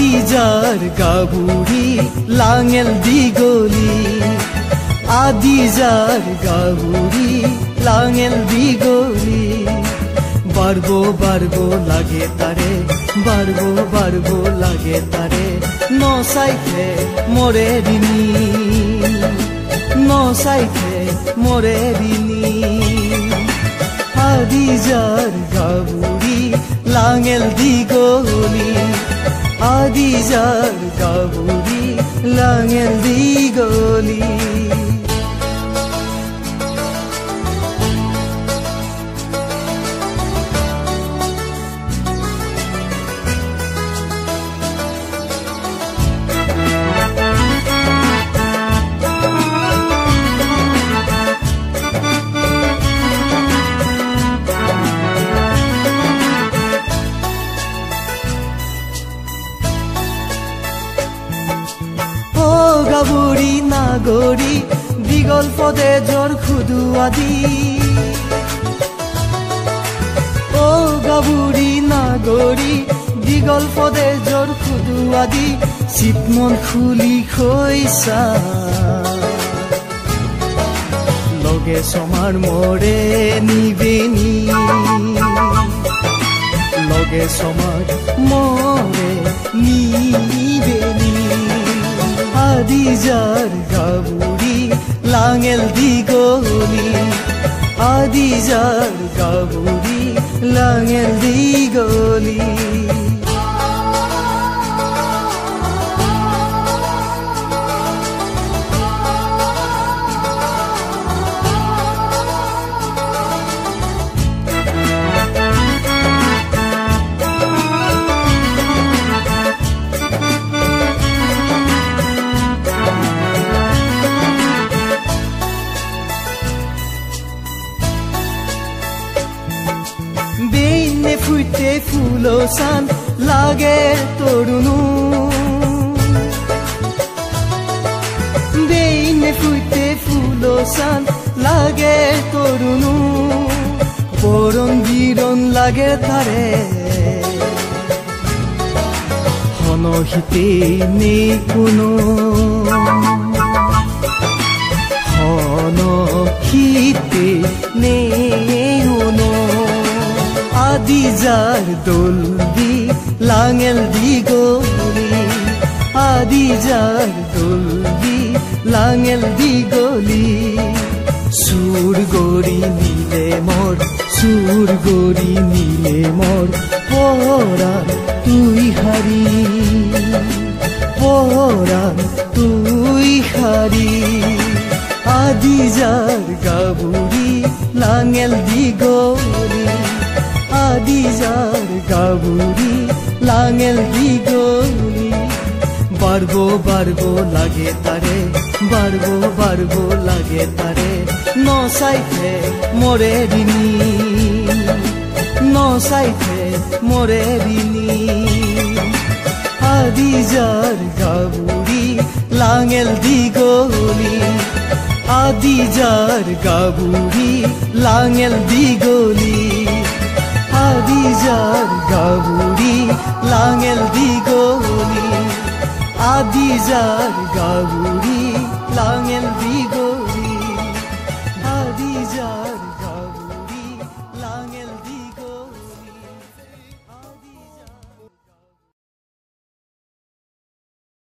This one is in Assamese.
আদিজাৰ গাভুৰি লাঙেল দীঘলী আদিজাৰ গাভুৰি লাঙেল দীঘলী বাড়ব বাড়ব লাগে তাৰে বাড়ব লাগে তাৰে নচাইতে মৰে দিনী নচাইতে মৰে দিনী আদিজাৰ গাভুৰি লাঙেল দীঘলী আদিজাৰ গাভুৰি লাঙেল দীঘলী গাভুৰি নাগৰি দীঘল পদেজৰ খুদু আদি ও গাভুৰি নাগৰি দীঘল পদেজৰ খুদু আদি চিতমন খুলি খৈছা লগে সমাৰ মৰে নিবেনি লগে সমাৰ মৰে নিবেনি আদিজাৰ গাভুৰি লাঙেল দীঘলী আদিজাৰ গাভুৰি লাঙেল দীঘলী বেইনে ফুটে ফুলচান লাগে তৰুণু বেইনে ফুটে ফুলচান লাগে তৰুণু বৰণ বিৰণ লাগে তাৰে হনহিতে নে কোনো হনহিতে নে কোনো আদিজাৰ দলবি লাঙেল দীঘলী আদিজাৰ দলবি লাঙেল দীঘলী সুৰ গৰি নিলে মোৰ সুৰ গৰি নিলে মোৰ পৰাণ তুই হাৰি পৰাণ তুই হাৰি আদিজাৰ গাভুৰি লাঙেল দীঘলী আদিজাৰ গাভুৰি লাঙেল দীঘলী বাড়ব লাগে তাৰে বাড়ব লাগে তাৰে নচাইতে মৰে দিনী নচাইতে মৰে দিনী আদিজাৰ গাভুৰি লাঙেল দীঘলী আদিজাৰ গাভুৰি লাঙেল দীঘলী আদিজাৰ গাভুৰি লাঙেল দীঘলী আদিজাৰ গাভুৰি লাঙেল